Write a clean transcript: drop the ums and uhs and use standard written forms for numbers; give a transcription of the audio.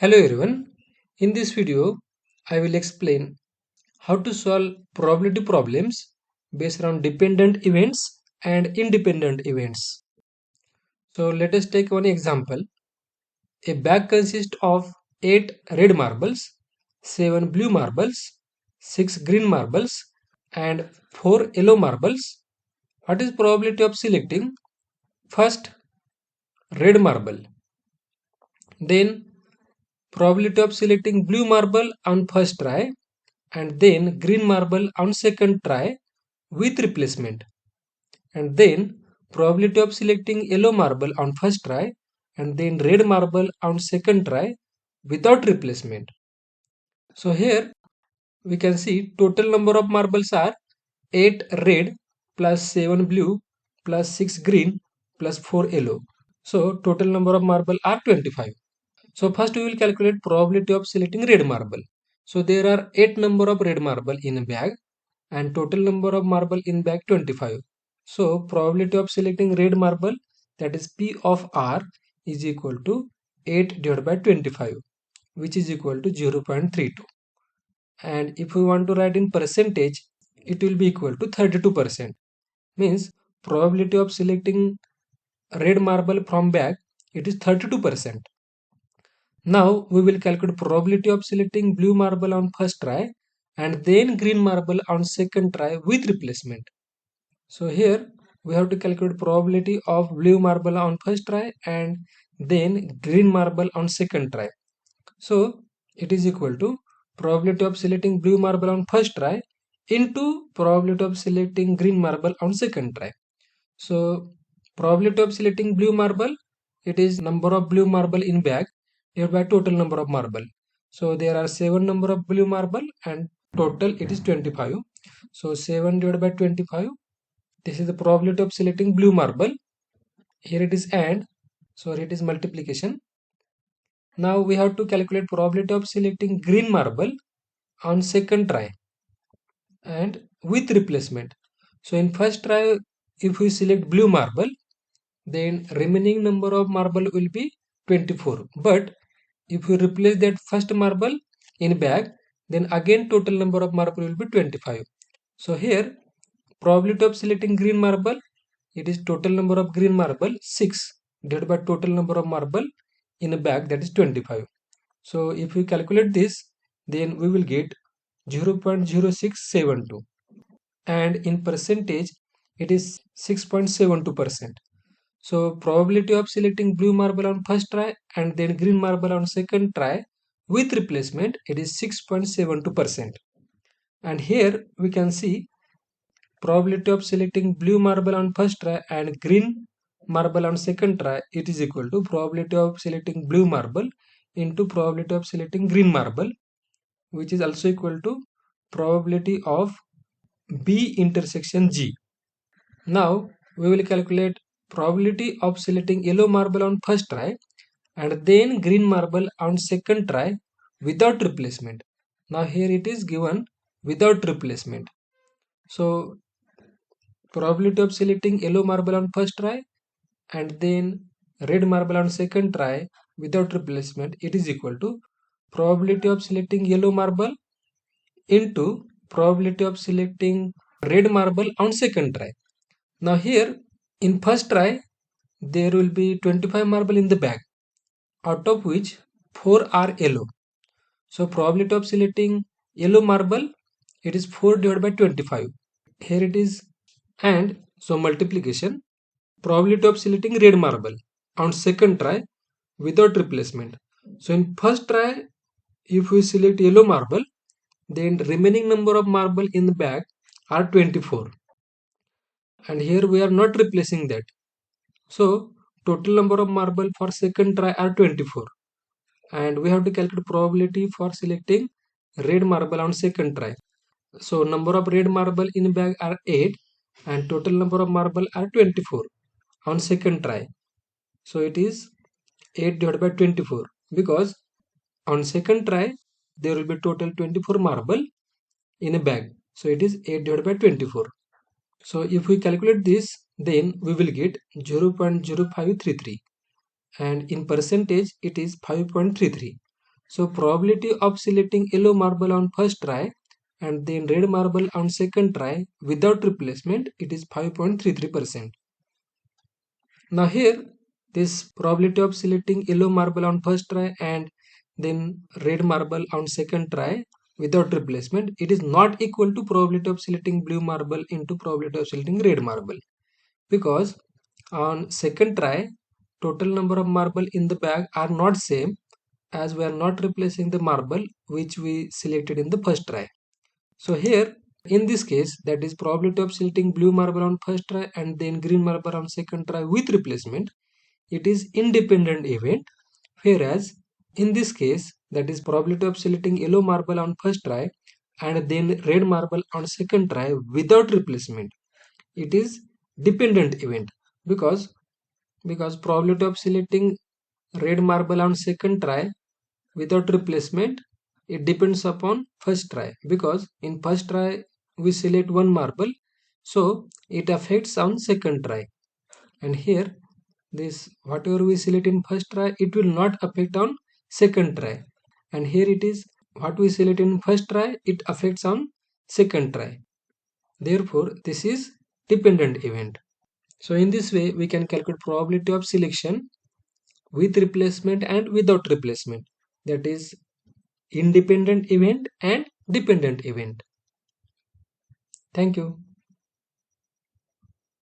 Hello everyone. In this video, I will explain how to solve probability problems based on dependent events and independent events. So let us take one example. A bag consists of 8 red marbles, 7 blue marbles, 6 green marbles and 4 yellow marbles. What is probability of selecting first red marble? Then probability of selecting blue marble on first try and then green marble on second try with replacement, and then probability of selecting yellow marble on first try and then red marble on second try without replacement. So here we can see total number of marbles are 8 red plus 7 blue plus 6 green plus 4 yellow. So total number of marble are 25. So first we will calculate probability of selecting red marble. So there are 8 number of red marble in a bag and total number of marble in bag 25. So probability of selecting red marble, that is P of R, is equal to 8 divided by 25, which is equal to 0.32. And if we want to write in percentage, it will be equal to 32%. Means probability of selecting red marble from bag, it is 32%. Now we will calculate probability of selecting blue marble on first try and then green marble on second try with replacement. So here we have to calculate probability of blue marble on first try and then green marble on second try. So it is equal to probability of selecting blue marble on first try into probability of selecting green marble on second try. So probability of selecting blue marble, it is number of blue marble in bag divided by total number of marble. So there are 7 number of blue marble and total it is 25. So 7 divided by 25, this is the probability of selecting blue marble. Here it is and, so it is multiplication. Now we have to calculate probability of selecting green marble on second try and with replacement. So in first try, if we select blue marble, then remaining number of marble will be 24. But if we replace that first marble in bag, then again total number of marble will be 25. So here probability of selecting green marble, it is total number of green marble 6 divided by total number of marble in a bag, that is 25. So if we calculate this, then we will get 0.0672 and in percentage it is 6.72%. So probability of selecting blue marble on first try and then green marble on second try with replacement, it is 6.72%. And here we can see probability of selecting blue marble on first try and green marble on second try, it is equal to probability of selecting blue marble into probability of selecting green marble, which is also equal to probability of B intersection G. Now we will calculate probability of selecting yellow marble on first try and then green marble on second try without replacement. Now here it is given without replacement. So probability of selecting yellow marble on first try and then red marble on second try without replacement, it is equal to probability of selecting yellow marble into probability of selecting red marble on second try. Now here in first try there will be 25 marble in the bag, out of which 4 are yellow. So probability of selecting yellow marble, it is 4 divided by 25. Here it is, and so multiplication. Probability of selecting red marble on second try without replacement. So in first try, if we select yellow marble, then remaining number of marble in the bag are 24. And here we are not replacing that. So total number of marble for second try are 24. And we have to calculate probability for selecting red marble on second try. So number of red marble in bag are 8 and total number of marble are 24 on second try. So it is 8 divided by 24 because on second try there will be total 24 marble in a bag. So it is 8 divided by 24. So if we calculate this, then we will get 0.0533 and in percentage it is 5.33. So probability of selecting yellow marble on first try and then red marble on second try without replacement, it is 5.33%. Now here, this probability of selecting yellow marble on first try and then red marble on second try without replacement, it is not equal to probability of selecting blue marble into probability of selecting red marble, because on second try total number of marble in the bag are not same, as we are not replacing the marble which we selected in the first try. So here in this case, that is probability of selecting blue marble on first try and then green marble on second try with replacement, it is independent event. Whereas in this case, that is probability of selecting yellow marble on first try and then red marble on second try without replacement, it is dependent event, because probability of selecting red marble on second try without replacement, it depends upon first try, because in first try we select one marble, so it affects on second try. And here, this whatever we select in first try, it will not affect on second try. And here it is, what we select in first try, it affects on second try. Therefore this is dependent event. So in this way we can calculate probability of selection with replacement and without replacement, that is independent event and dependent event. Thank you.